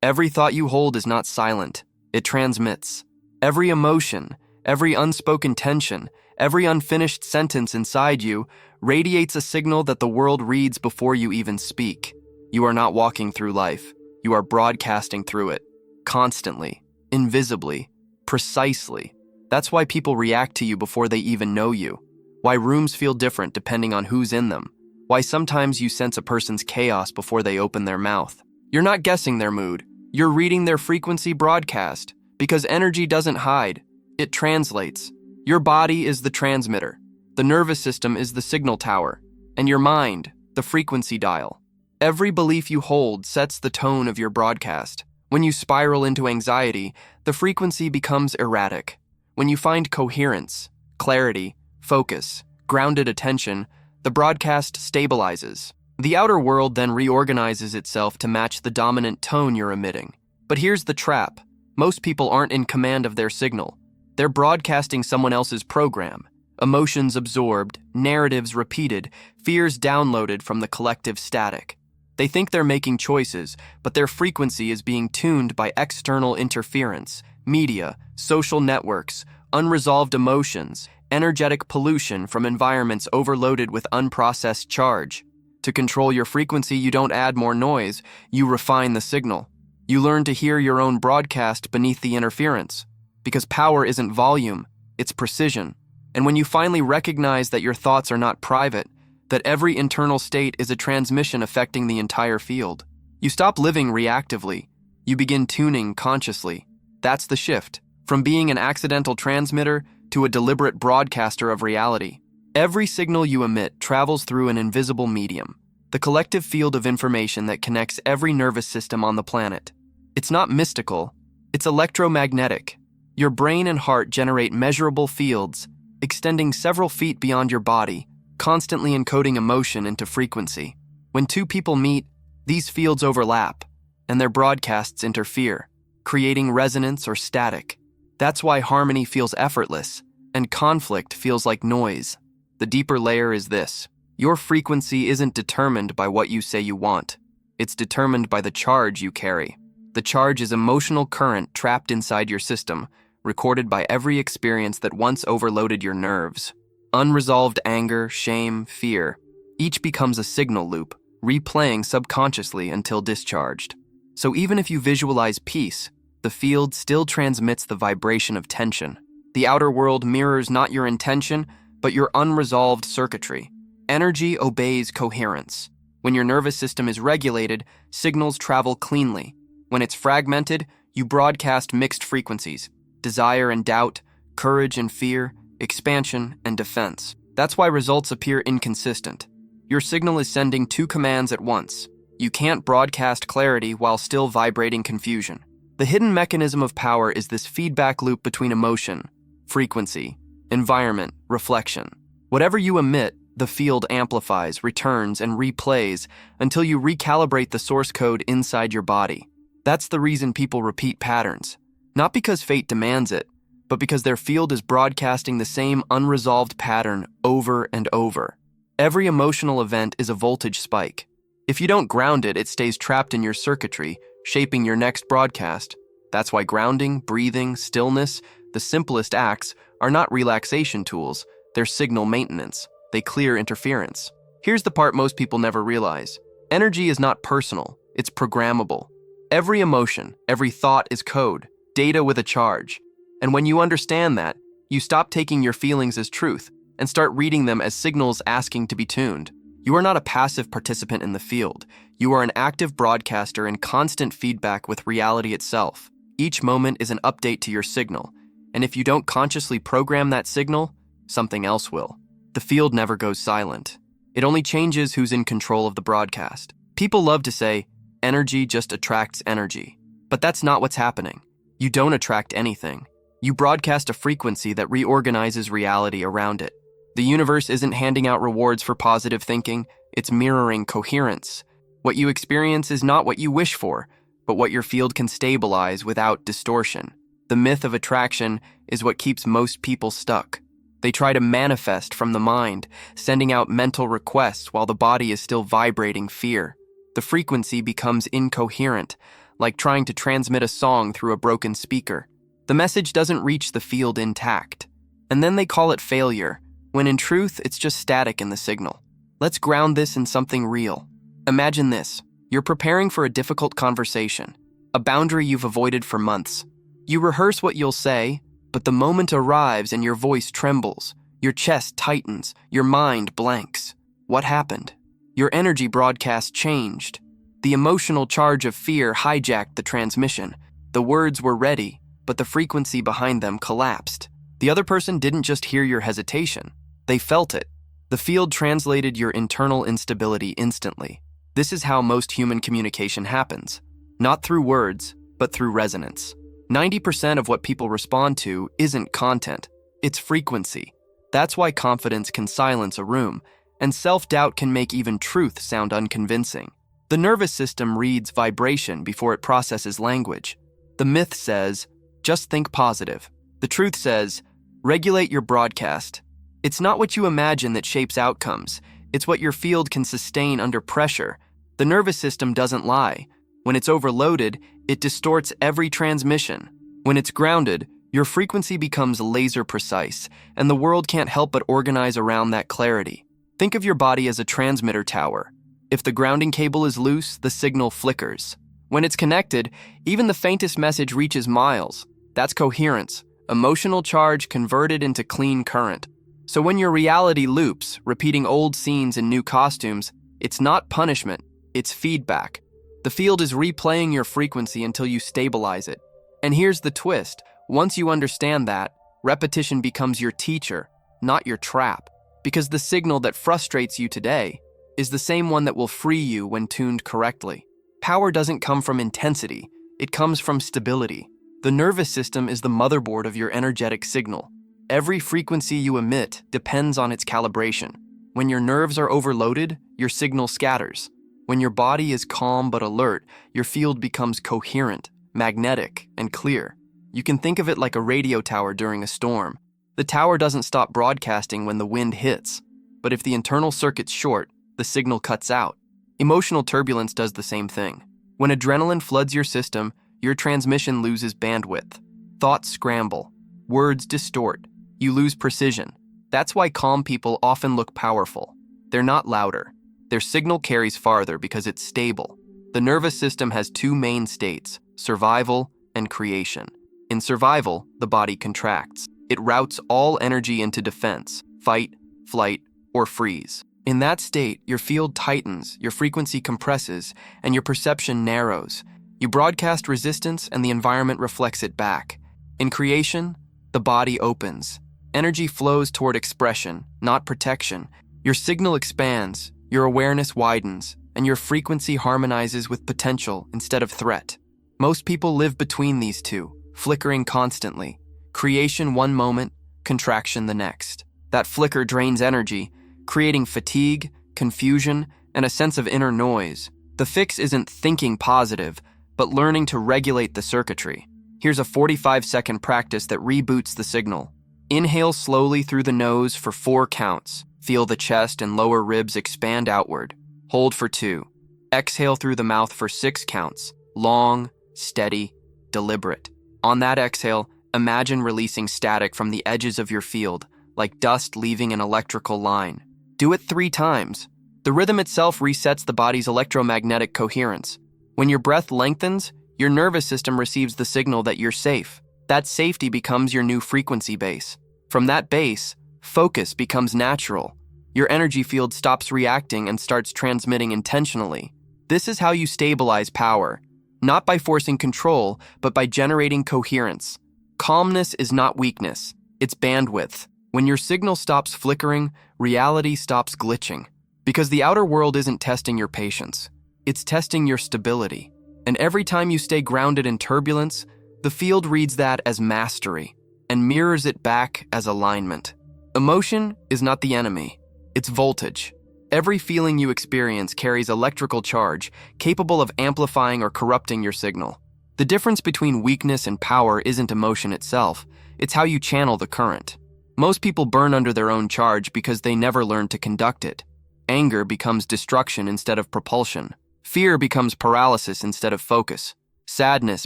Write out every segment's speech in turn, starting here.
Every thought you hold is not silent, it transmits. Every emotion, every unspoken tension, every unfinished sentence inside you radiates a signal that the world reads before you even speak. You are not walking through life, you are broadcasting through it. Constantly, invisibly, precisely. That's why people react to you before they even know you. Why rooms feel different depending on who's in them. Why sometimes you sense a person's chaos before they open their mouth. You're not guessing their mood. You're reading their frequency broadcast. Because energy doesn't hide. It translates. Your body is the transmitter. The nervous system is the signal tower. And your mind, the frequency dial. Every belief you hold sets the tone of your broadcast. When you spiral into anxiety, the frequency becomes erratic. When you find coherence, clarity, focus, grounded attention, the broadcast stabilizes. The outer world then reorganizes itself to match the dominant tone you're emitting. But here's the trap. Most people aren't in command of their signal. They're broadcasting someone else's program. Emotions absorbed, narratives repeated, fears downloaded from the collective static. They think they're making choices, but their frequency is being tuned by external interference, media, social networks, unresolved emotions, energetic pollution from environments overloaded with unprocessed charge. To control your frequency, you don't add more noise, you refine the signal. You learn to hear your own broadcast beneath the interference. Because power isn't volume, it's precision. And when you finally recognize that your thoughts are not private, that every internal state is a transmission affecting the entire field, you stop living reactively. You begin tuning consciously. That's the shift, from being an accidental transmitter to a deliberate broadcaster of reality. Every signal you emit travels through an invisible medium, the collective field of information that connects every nervous system on the planet. It's not mystical, it's electromagnetic. Your brain and heart generate measurable fields, extending several feet beyond your body, constantly encoding emotion into frequency. When two people meet, these fields overlap, and their broadcasts interfere, creating resonance or static. That's why harmony feels effortless, and conflict feels like noise. The deeper layer is this. Your frequency isn't determined by what you say you want. It's determined by the charge you carry. The charge is emotional current trapped inside your system, recorded by every experience that once overloaded your nerves. Unresolved anger, shame, fear. Each becomes a signal loop, replaying subconsciously until discharged. So even if you visualize peace, the field still transmits the vibration of tension. The outer world mirrors not your intention, but your unresolved circuitry. Energy obeys coherence. When your nervous system is regulated, signals travel cleanly. When it's fragmented, you broadcast mixed frequencies. Desire and doubt, courage and fear, expansion and defense. That's why results appear inconsistent. Your signal is sending two commands at once. You can't broadcast clarity while still vibrating confusion. The hidden mechanism of power is this feedback loop between emotion, frequency, environment, reflection. Whatever you emit, the field amplifies, returns, and replays until you recalibrate the source code inside your body. That's the reason people repeat patterns. Not because fate demands it, but because their field is broadcasting the same unresolved pattern over and over. Every emotional event is a voltage spike. If you don't ground it, it stays trapped in your circuitry, shaping your next broadcast. That's why grounding, breathing, stillness, the simplest acts, are not relaxation tools, they're signal maintenance. They clear interference. Here's the part most people never realize. Energy is not personal, it's programmable. Every emotion, every thought is code, data with a charge. And when you understand that, you stop taking your feelings as truth and start reading them as signals asking to be tuned. You are not a passive participant in the field. You are an active broadcaster in constant feedback with reality itself. Each moment is an update to your signal. And if you don't consciously program that signal, something else will. The field never goes silent. It only changes who's in control of the broadcast. People love to say, energy just attracts energy. But that's not what's happening. You don't attract anything. You broadcast a frequency that reorganizes reality around it. The universe isn't handing out rewards for positive thinking, it's mirroring coherence. What you experience is not what you wish for, but what your field can stabilize without distortion. The myth of attraction is what keeps most people stuck. They try to manifest from the mind, sending out mental requests while the body is still vibrating fear. The frequency becomes incoherent, like trying to transmit a song through a broken speaker. The message doesn't reach the field intact. And then they call it failure, when in truth, it's just static in the signal. Let's ground this in something real. Imagine this. You're preparing for a difficult conversation, a boundary you've avoided for months. You rehearse what you'll say, but the moment arrives and your voice trembles, your chest tightens, your mind blanks. What happened? Your energy broadcast changed. The emotional charge of fear hijacked the transmission. The words were ready, but the frequency behind them collapsed. The other person didn't just hear your hesitation. They felt it. The field translated your internal instability instantly. This is how most human communication happens. Not through words, but through resonance. 90% of what people respond to isn't content, it's frequency. That's why confidence can silence a room, and self-doubt can make even truth sound unconvincing. The nervous system reads vibration before it processes language. The myth says, just think positive. The truth says, regulate your broadcast. It's not what you imagine that shapes outcomes. It's what your field can sustain under pressure. The nervous system doesn't lie. When it's overloaded, it distorts every transmission. When it's grounded, your frequency becomes laser precise, and the world can't help but organize around that clarity. Think of your body as a transmitter tower. If the grounding cable is loose, the signal flickers. When it's connected, even the faintest message reaches miles. That's coherence, emotional charge converted into clean current. So when your reality loops, repeating old scenes in new costumes, it's not punishment, it's feedback. The field is replaying your frequency until you stabilize it. And here's the twist. Once you understand that, repetition becomes your teacher, not your trap. Because the signal that frustrates you today is the same one that will free you when tuned correctly. Power doesn't come from intensity, it comes from stability. The nervous system is the motherboard of your energetic signal. Every frequency you emit depends on its calibration. When your nerves are overloaded, your signal scatters. When your body is calm but alert, your field becomes coherent, magnetic, and clear. You can think of it like a radio tower during a storm. The tower doesn't stop broadcasting when the wind hits, but if the internal circuit's short, the signal cuts out. Emotional turbulence does the same thing. When adrenaline floods your system, your transmission loses bandwidth. Thoughts scramble. Words distort. You lose precision. That's why calm people often look powerful. They're not louder. Their signal carries farther because it's stable. The nervous system has two main states, survival and creation. In survival, the body contracts. It routes all energy into defense, fight, flight, or freeze. In that state, your field tightens, your frequency compresses, and your perception narrows. You broadcast resistance and the environment reflects it back. In creation, the body opens. Energy flows toward expression, not protection. Your signal expands, your awareness widens, and your frequency harmonizes with potential instead of threat. Most people live between these two, flickering constantly. Creation one moment, contraction the next. That flicker drains energy, creating fatigue, confusion, and a sense of inner noise. The fix isn't thinking positive, but learning to regulate the circuitry. Here's a 45-second practice that reboots the signal. Inhale slowly through the nose for 4 counts. Feel the chest and lower ribs expand outward. Hold for 2. Exhale through the mouth for 6 counts. Long, steady, deliberate. On that exhale, imagine releasing static from the edges of your field, like dust leaving an electrical line. Do it 3 times. The rhythm itself resets the body's electromagnetic coherence. When your breath lengthens, your nervous system receives the signal that you're safe. That safety becomes your new frequency base. From that base, focus becomes natural. Your energy field stops reacting and starts transmitting intentionally. This is how you stabilize power, not by forcing control, but by generating coherence. Calmness is not weakness, it's bandwidth. When your signal stops flickering, reality stops glitching. Because the outer world isn't testing your patience, it's testing your stability. And every time you stay grounded in turbulence, the field reads that as mastery and mirrors it back as alignment. Emotion is not the enemy, it's voltage. Every feeling you experience carries electrical charge capable of amplifying or corrupting your signal. The difference between weakness and power isn't emotion itself, it's how you channel the current. Most people burn under their own charge because they never learned to conduct it. Anger becomes destruction instead of propulsion. Fear becomes paralysis instead of focus. Sadness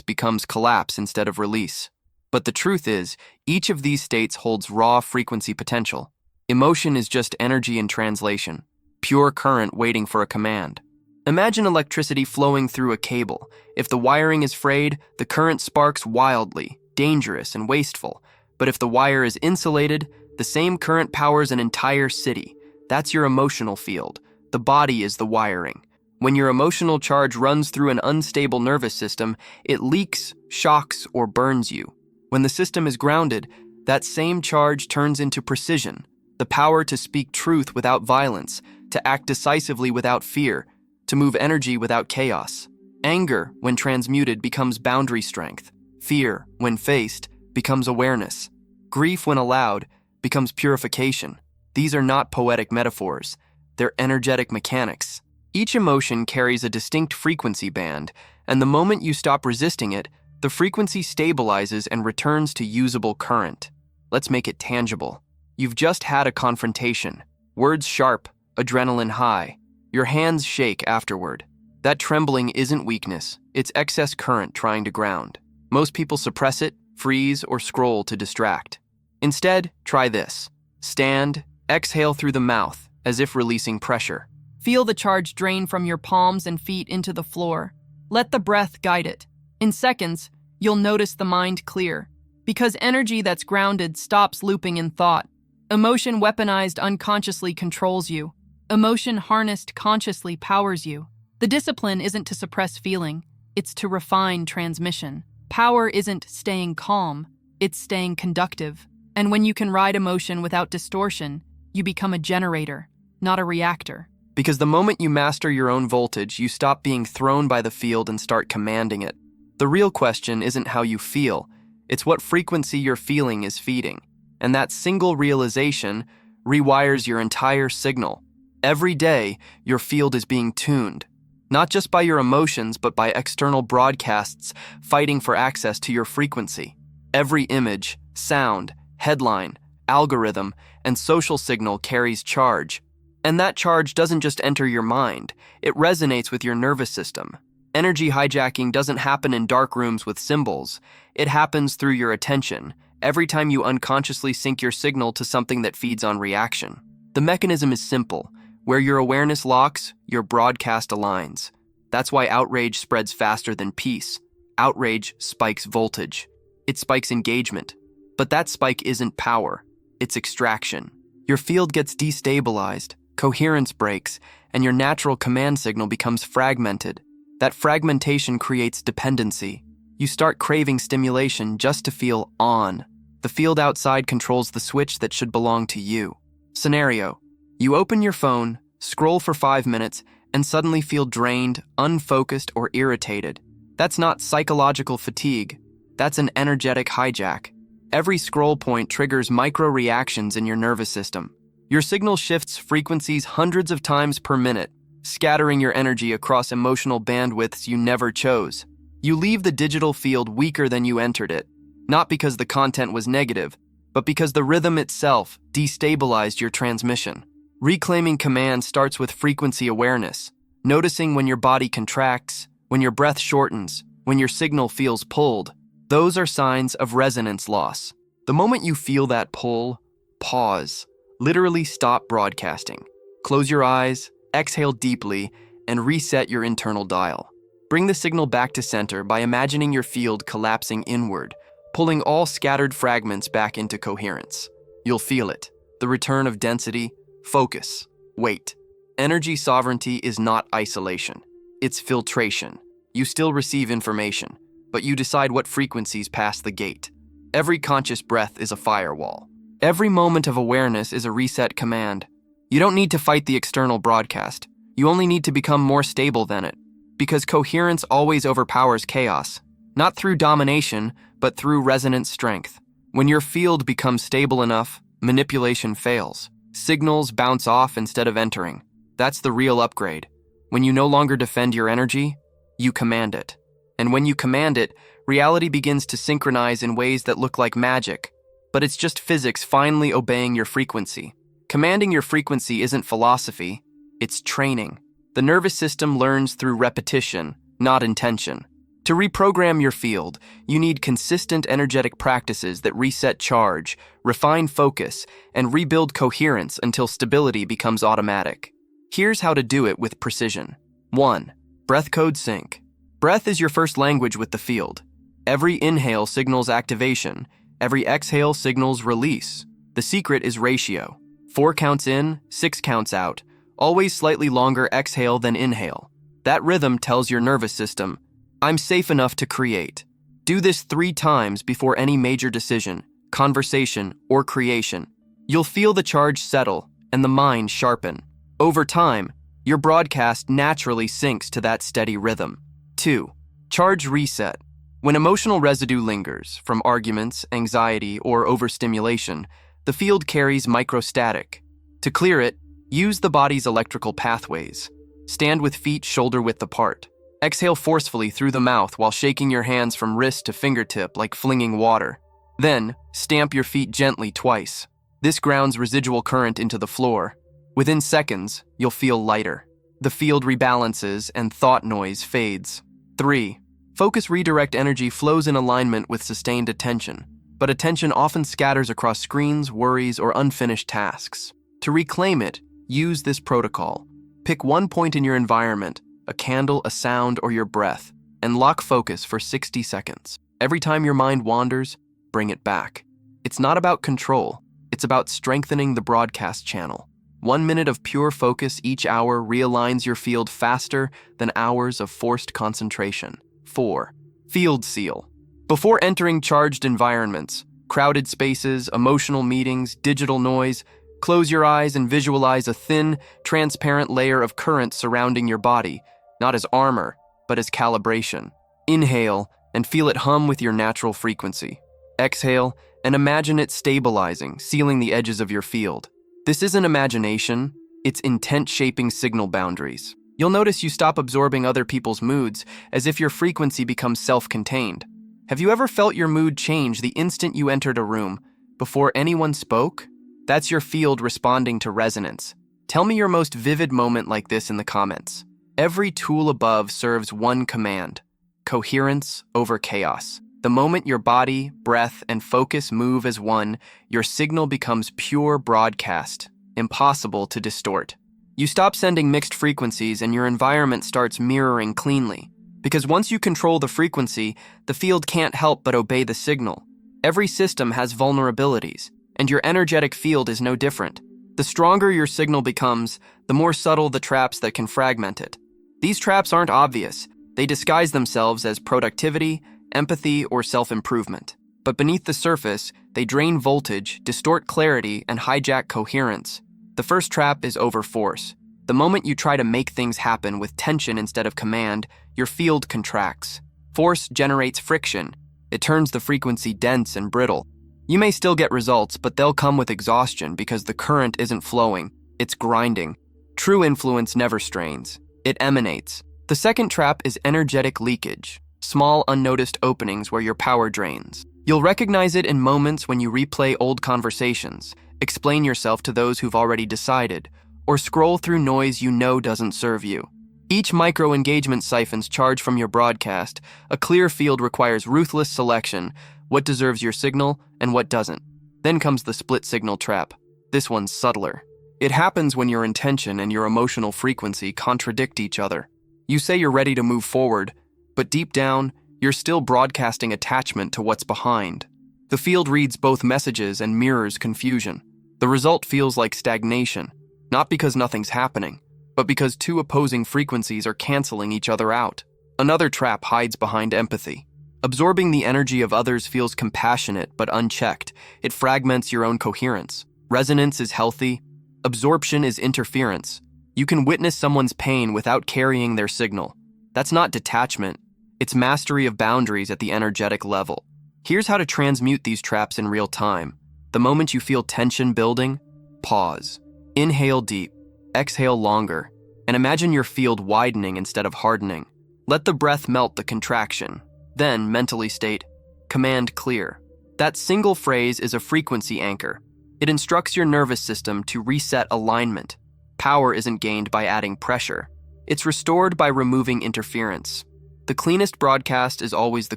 becomes collapse instead of release. But the truth is, each of these states holds raw frequency potential. Emotion is just energy in translation, pure current waiting for a command. Imagine electricity flowing through a cable. If the wiring is frayed, the current sparks wildly, dangerous and wasteful. But if the wire is insulated, the same current powers an entire city. That's your emotional field. The body is the wiring. When your emotional charge runs through an unstable nervous system, it leaks, shocks, or burns you. When the system is grounded, that same charge turns into precision, the power to speak truth without violence, to act decisively without fear, to move energy without chaos. Anger, when transmuted, becomes boundary strength. Fear, when faced, becomes awareness. Grief, when allowed, becomes purification. These are not poetic metaphors. They're energetic mechanics. Each emotion carries a distinct frequency band, and the moment you stop resisting it, the frequency stabilizes and returns to usable current. Let's make it tangible. You've just had a confrontation. Words sharp, adrenaline high. Your hands shake afterward. That trembling isn't weakness, it's excess current trying to ground. Most people suppress it, freeze, or scroll to distract. Instead, try this. Stand, exhale through the mouth, as if releasing pressure. Feel the charge drain from your palms and feet into the floor. Let the breath guide it. In seconds, you'll notice the mind clear, because energy that's grounded stops looping in thought. Emotion weaponized unconsciously controls you. Emotion harnessed consciously powers you. The discipline isn't to suppress feeling, it's to refine transmission. Power isn't staying calm, it's staying conductive. And when you can ride emotion without distortion, you become a generator, not a reactor. Because the moment you master your own voltage, you stop being thrown by the field and start commanding it. The real question isn't how you feel, it's what frequency your feeling is feeding. And that single realization rewires your entire signal. Every day, your field is being tuned, not just by your emotions, but by external broadcasts fighting for access to your frequency. Every image, sound, headline, algorithm, and social signal carries charge. And that charge doesn't just enter your mind, it resonates with your nervous system. Energy hijacking doesn't happen in dark rooms with symbols. It happens through your attention, every time you unconsciously sync your signal to something that feeds on reaction. The mechanism is simple. Where your awareness locks, your broadcast aligns. That's why outrage spreads faster than peace. Outrage spikes voltage. It spikes engagement. But that spike isn't power, it's extraction. Your field gets destabilized, coherence breaks, and your natural command signal becomes fragmented. That fragmentation creates dependency. You start craving stimulation just to feel on. The field outside controls the switch that should belong to you. Scenario: you open your phone, scroll for 5 minutes, and suddenly feel drained, unfocused, or irritated. That's not psychological fatigue. That's an energetic hijack. Every scroll point triggers micro-reactions in your nervous system. Your signal shifts frequencies hundreds of times per minute, scattering your energy across emotional bandwidths you never chose. You leave the digital field weaker than you entered it, not because the content was negative, but because the rhythm itself destabilized your transmission. Reclaiming command starts with frequency awareness, noticing when your body contracts, when your breath shortens, when your signal feels pulled. Those are signs of resonance loss. The moment you feel that pull, pause. Literally stop broadcasting. Close your eyes, exhale deeply, and reset your internal dial. Bring the signal back to center by imagining your field collapsing inward, pulling all scattered fragments back into coherence. You'll feel it. The return of density, focus, weight. Energy sovereignty is not isolation. It's filtration. You still receive information, but you decide what frequencies pass the gate. Every conscious breath is a firewall. Every moment of awareness is a reset command. You don't need to fight the external broadcast. You only need to become more stable than it. Because coherence always overpowers chaos, not through domination, but through resonant strength. When your field becomes stable enough, manipulation fails. Signals bounce off instead of entering. That's the real upgrade. When you no longer defend your energy, you command it. And when you command it, reality begins to synchronize in ways that look like magic. But it's just physics finally obeying your frequency. Commanding your frequency isn't philosophy, it's training. The nervous system learns through repetition, not intention. To reprogram your field, you need consistent energetic practices that reset charge, refine focus, and rebuild coherence until stability becomes automatic. Here's how to do it with precision. 1. Breath code sync. Breath is your first language with the field. Every inhale signals activation. Every exhale signals release. The secret is ratio. 4 counts in, 6 counts out. Always slightly longer exhale than inhale. That rhythm tells your nervous system, I'm safe enough to create. Do this 3 times before any major decision, conversation, or creation. You'll feel the charge settle and the mind sharpen. Over time, your broadcast naturally syncs to that steady rhythm. 2. Charge reset. When emotional residue lingers from arguments, anxiety, or overstimulation, the field carries microstatic. To clear it, use the body's electrical pathways. Stand with feet shoulder-width apart. Exhale forcefully through the mouth while shaking your hands from wrist to fingertip like flinging water. Then, stamp your feet gently twice. This grounds residual current into the floor. Within seconds, you'll feel lighter. The field rebalances and thought noise fades. 3. Focus redirect energy flows in alignment with sustained attention, but attention often scatters across screens, worries, or unfinished tasks. To reclaim it, use this protocol. Pick one point in your environment, a candle, a sound, or your breath, and lock focus for 60 seconds. Every time your mind wanders, bring it back. It's not about control, it's about strengthening the broadcast channel. 1 minute of pure focus each hour realigns your field faster than hours of forced concentration. 4. Field seal. Before entering charged environments, crowded spaces, emotional meetings, digital noise, close your eyes and visualize a thin, transparent layer of current surrounding your body, not as armor, but as calibration. Inhale and feel it hum with your natural frequency. Exhale and imagine it stabilizing, sealing the edges of your field. This isn't imagination, it's intent-shaping signal boundaries. You'll notice you stop absorbing other people's moods as if your frequency becomes self-contained. Have you ever felt your mood change the instant you entered a room, before anyone spoke? That's your field responding to resonance. Tell me your most vivid moment like this in the comments. Every tool above serves one command: coherence over chaos. The moment your body, breath, and focus move as one, your signal becomes pure broadcast, impossible to distort. You stop sending mixed frequencies and your environment starts mirroring cleanly. Because once you control the frequency, the field can't help but obey the signal. Every system has vulnerabilities, and your energetic field is no different. The stronger your signal becomes, the more subtle the traps that can fragment it. These traps aren't obvious. They disguise themselves as productivity, empathy, or self-improvement. But beneath the surface, they drain voltage, distort clarity, and hijack coherence. The first trap is overforce. The moment you try to make things happen with tension instead of command, your field contracts. Force generates friction. It turns the frequency dense and brittle. You may still get results, but they'll come with exhaustion because the current isn't flowing, it's grinding. True influence never strains. It emanates. The second trap is energetic leakage. Small, unnoticed openings where your power drains. You'll recognize it in moments when you replay old conversations, explain yourself to those who've already decided, or scroll through noise you know doesn't serve you. Each micro-engagement siphons charge from your broadcast. A clear field requires ruthless selection, what deserves your signal and what doesn't. Then comes the split signal trap. This one's subtler. It happens when your intention and your emotional frequency contradict each other. You say you're ready to move forward, but deep down, you're still broadcasting attachment to what's behind. The field reads both messages and mirrors confusion. The result feels like stagnation, not because nothing's happening, but because two opposing frequencies are canceling each other out. Another trap hides behind empathy. Absorbing the energy of others feels compassionate but unchecked. It fragments your own coherence. Resonance is healthy. Absorption is interference. You can witness someone's pain without carrying their signal. That's not detachment. It's mastery of boundaries at the energetic level. Here's how to transmute these traps in real time. The moment you feel tension building, pause. Inhale deep, exhale longer, and imagine your field widening instead of hardening. Let the breath melt the contraction. Then mentally state, command clear. That single phrase is a frequency anchor. It instructs your nervous system to reset alignment. Power isn't gained by adding pressure. It's restored by removing interference. The cleanest broadcast is always the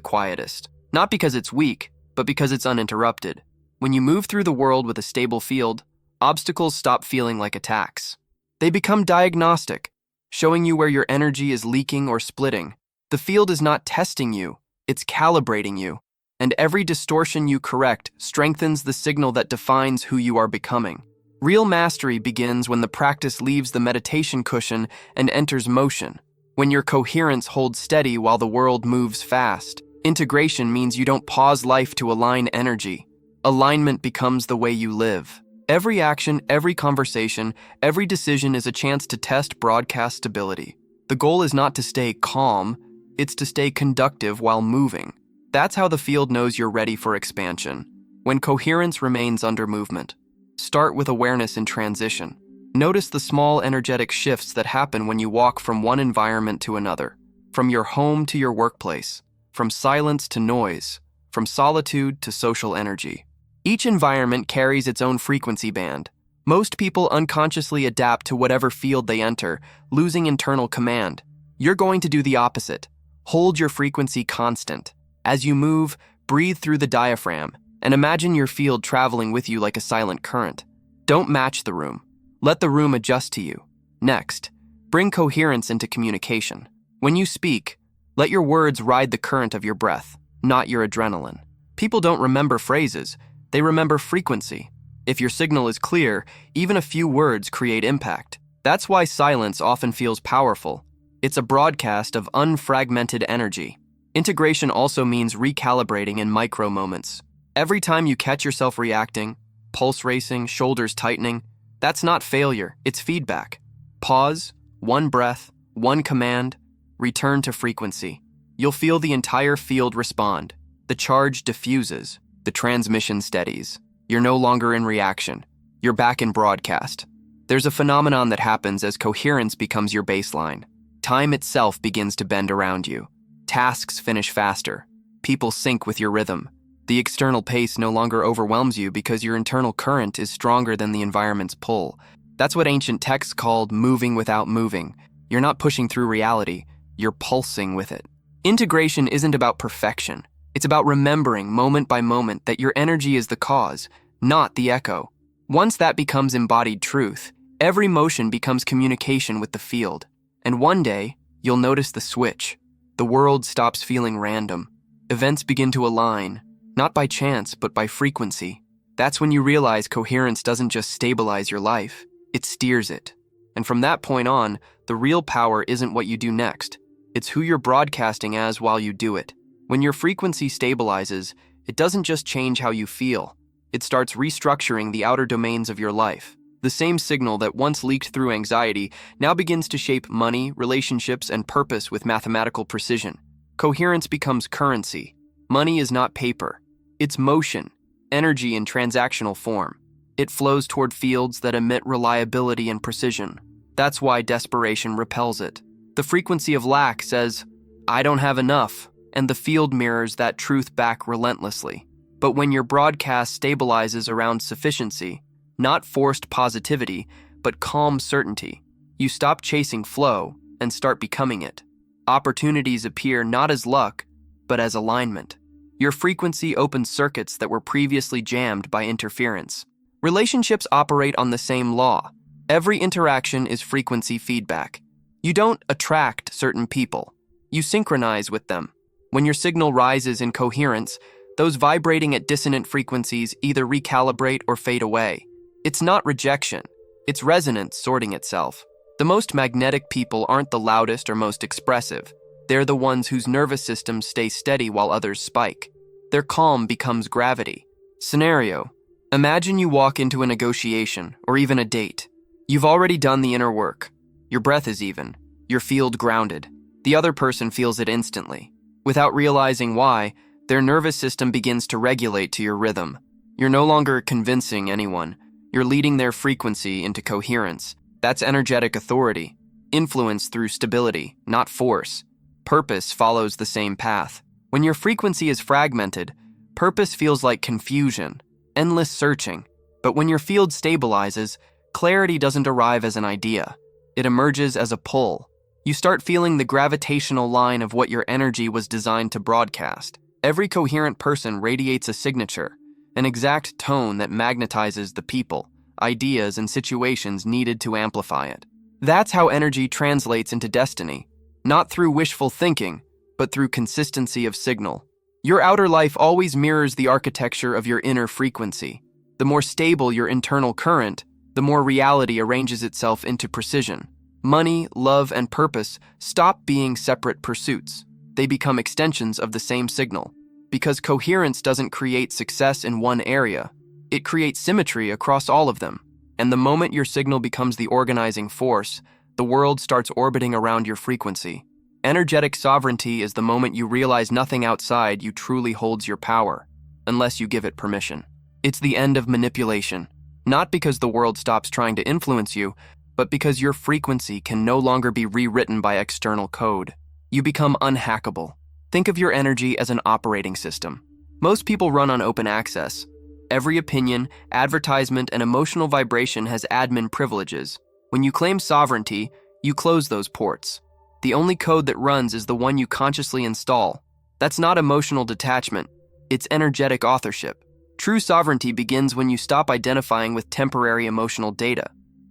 quietest, not because it's weak, but because it's uninterrupted. When you move through the world with a stable field, obstacles stop feeling like attacks. They become diagnostic, showing you where your energy is leaking or splitting. The field is not testing you, it's calibrating you, and every distortion you correct strengthens the signal that defines who you are becoming. Real mastery begins when the practice leaves the meditation cushion and enters motion, when your coherence holds steady while the world moves fast. Integration means you don't pause life to align energy. Alignment becomes the way you live. Every action, every conversation, every decision is a chance to test broadcast stability. The goal is not to stay calm, it's to stay conductive while moving. That's how the field knows you're ready for expansion, when coherence remains under movement. Start with awareness in transition. Notice the small energetic shifts that happen when you walk from one environment to another, from your home to your workplace, from silence to noise, from solitude to social energy. Each environment carries its own frequency band. Most people unconsciously adapt to whatever field they enter, losing internal command. You're going to do the opposite. Hold your frequency constant. As you move, breathe through the diaphragm, and imagine your field traveling with you like a silent current. Don't match the room. Let the room adjust to you. Next, bring coherence into communication. When you speak, let your words ride the current of your breath, not your adrenaline. People don't remember phrases, they remember frequency. If your signal is clear, even a few words create impact. That's why silence often feels powerful. It's a broadcast of unfragmented energy. Integration also means recalibrating in micro moments. Every time you catch yourself reacting, pulse racing, shoulders tightening, that's not failure, it's feedback. Pause, one breath, one command, return to frequency. You'll feel the entire field respond. The charge diffuses, the transmission steadies. You're no longer in reaction. You're back in broadcast. There's a phenomenon that happens as coherence becomes your baseline. Time itself begins to bend around you. Tasks finish faster. People sync with your rhythm. The external pace no longer overwhelms you because your internal current is stronger than the environment's pull. That's what ancient texts called moving without moving. You're not pushing through reality, you're pulsing with it. Integration isn't about perfection. It's about remembering moment by moment that your energy is the cause, not the echo. Once that becomes embodied truth, every motion becomes communication with the field. And one day, you'll notice the switch. The world stops feeling random. Events begin to align, not by chance, but by frequency. That's when you realize coherence doesn't just stabilize your life, it steers it. And from that point on, the real power isn't what you do next. It's who you're broadcasting as while you do it. When your frequency stabilizes, it doesn't just change how you feel. It starts restructuring the outer domains of your life. The same signal that once leaked through anxiety now begins to shape money, relationships, and purpose with mathematical precision. Coherence becomes currency. Money is not paper. It's motion, energy in transactional form. It flows toward fields that emit reliability and precision. That's why desperation repels it. The frequency of lack says, "I don't have enough," and the field mirrors that truth back relentlessly. But when your broadcast stabilizes around sufficiency, not forced positivity, but calm certainty, you stop chasing flow and start becoming it. Opportunities appear not as luck, but as alignment. Your frequency opens circuits that were previously jammed by interference. Relationships operate on the same law. Every interaction is frequency feedback. You don't attract certain people. You synchronize with them. When your signal rises in coherence, those vibrating at dissonant frequencies either recalibrate or fade away. It's not rejection. It's resonance sorting itself. The most magnetic people aren't the loudest or most expressive. They're the ones whose nervous systems stay steady while others spike. Their calm becomes gravity. Scenario: imagine you walk into a negotiation or even a date. You've already done the inner work. Your breath is even. Your field grounded. The other person feels it instantly. Without realizing why, their nervous system begins to regulate to your rhythm. You're no longer convincing anyone. You're leading their frequency into coherence. That's energetic authority. Influence through stability, not force. Purpose follows the same path. When your frequency is fragmented, purpose feels like confusion, endless searching. But when your field stabilizes, clarity doesn't arrive as an idea. It emerges as a pull. You start feeling the gravitational line of what your energy was designed to broadcast. Every coherent person radiates a signature, an exact tone that magnetizes the people, ideas, and situations needed to amplify it. That's how energy translates into destiny, not through wishful thinking, but through consistency of signal. Your outer life always mirrors the architecture of your inner frequency. The more stable your internal current, the more reality arranges itself into precision. Money, love, and purpose stop being separate pursuits. They become extensions of the same signal. Because coherence doesn't create success in one area, it creates symmetry across all of them. And the moment your signal becomes the organizing force, the world starts orbiting around your frequency. Energetic sovereignty is the moment you realize nothing outside you truly holds your power, unless you give it permission. It's the end of manipulation, not because the world stops trying to influence you, but because your frequency can no longer be rewritten by external code. You become unhackable. Think of your energy as an operating system. Most people run on open access. Every opinion, advertisement, and emotional vibration has admin privileges. When you claim sovereignty, you close those ports. The only code that runs is the one you consciously install. That's not emotional detachment, it's energetic authorship. True sovereignty begins when you stop identifying with temporary emotional data.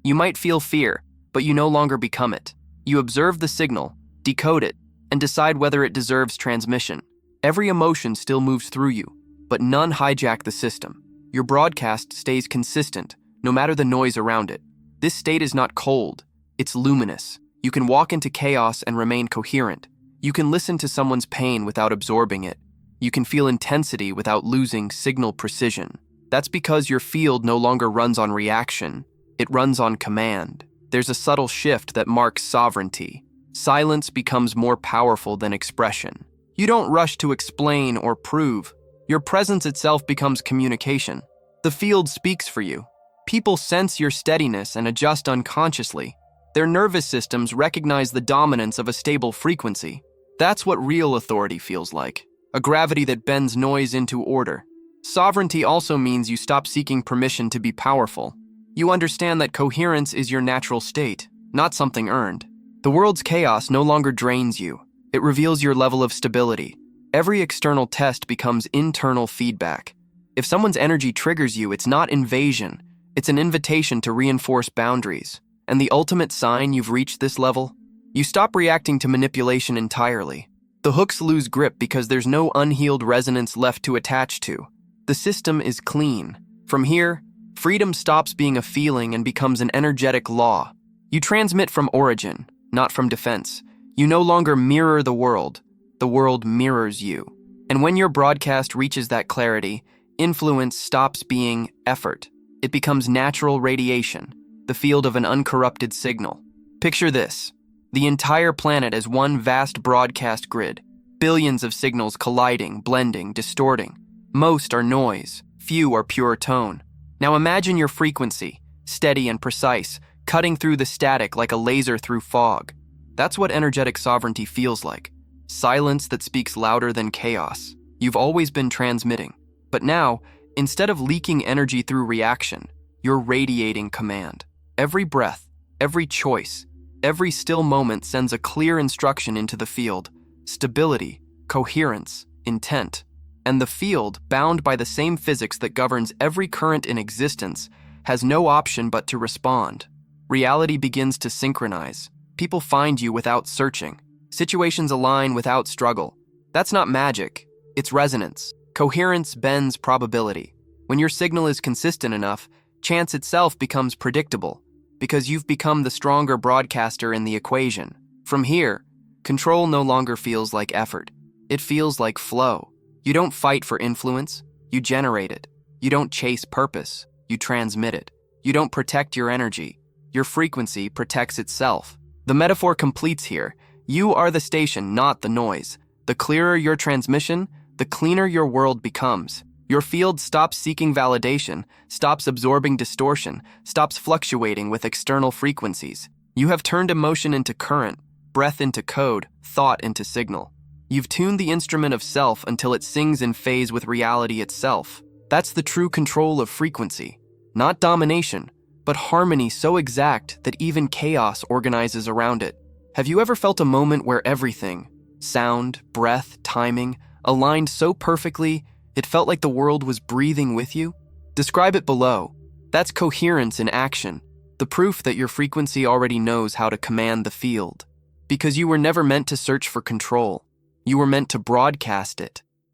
You might feel fear, but you no longer become it. You observe the signal, decode it, and decide whether it deserves transmission. Every emotion still moves through you, but none hijack the system. Your broadcast stays consistent, no matter the noise around it. This state is not cold, it's luminous. You can walk into chaos and remain coherent. You can listen to someone's pain without absorbing it. You can feel intensity without losing signal precision. That's because your field no longer runs on reaction, it runs on command. There's a subtle shift that marks sovereignty. Silence becomes more powerful than expression. You don't rush to explain or prove. Your presence itself becomes communication. The field speaks for you. People sense your steadiness and adjust unconsciously. Their nervous systems recognize the dominance of a stable frequency. That's what real authority feels like, a gravity that bends noise into order. Sovereignty also means you stop seeking permission to be powerful. You understand that coherence is your natural state, not something earned. The world's chaos no longer drains you. It reveals your level of stability. Every external test becomes internal feedback. If someone's energy triggers you, it's not invasion. It's an invitation to reinforce boundaries. And the ultimate sign you've reached this level? You stop reacting to manipulation entirely. The hooks lose grip because there's no unhealed resonance left to attach to. The system is clean. From here, freedom stops being a feeling and becomes an energetic law. You transmit from origin, not from defense. You no longer mirror the world mirrors you. And when your broadcast reaches that clarity, influence stops being effort. It becomes natural radiation, the field of an uncorrupted signal. Picture this: the entire planet as one vast broadcast grid, billions of signals colliding, blending, distorting. Most are noise, few are pure tone. Now imagine your frequency, steady and precise, cutting through the static like a laser through fog. That's what energetic sovereignty feels like. Silence that speaks louder than chaos. You've always been transmitting. But now, instead of leaking energy through reaction, you're radiating command. Every breath, every choice, every still moment sends a clear instruction into the field. Stability, coherence, intent. And the field, bound by the same physics that governs every current in existence, has no option but to respond. Reality begins to synchronize. People find you without searching. Situations align without struggle. That's not magic, it's resonance. Coherence bends probability. When your signal is consistent enough, chance itself becomes predictable, because you've become the stronger broadcaster in the equation. From here, control no longer feels like effort. It feels like flow. You don't fight for influence, you generate it. You don't chase purpose, you transmit it. You don't protect your energy, your frequency protects itself. The metaphor completes here. You are the station, not the noise. The clearer your transmission, the cleaner your world becomes. Your field stops seeking validation, stops absorbing distortion, stops fluctuating with external frequencies. You have turned emotion into current, breath into code, thought into signal. You've tuned the instrument of self until it sings in phase with reality itself. That's the true control of frequency. Not domination, but harmony so exact that even chaos organizes around it. Have you ever felt a moment where everything, sound, breath, timing, aligned so perfectly it felt like the world was breathing with you? Describe it below. That's coherence in action, the proof that your frequency already knows how to command the field. Because you were never meant to search for control. You were meant to broadcast it.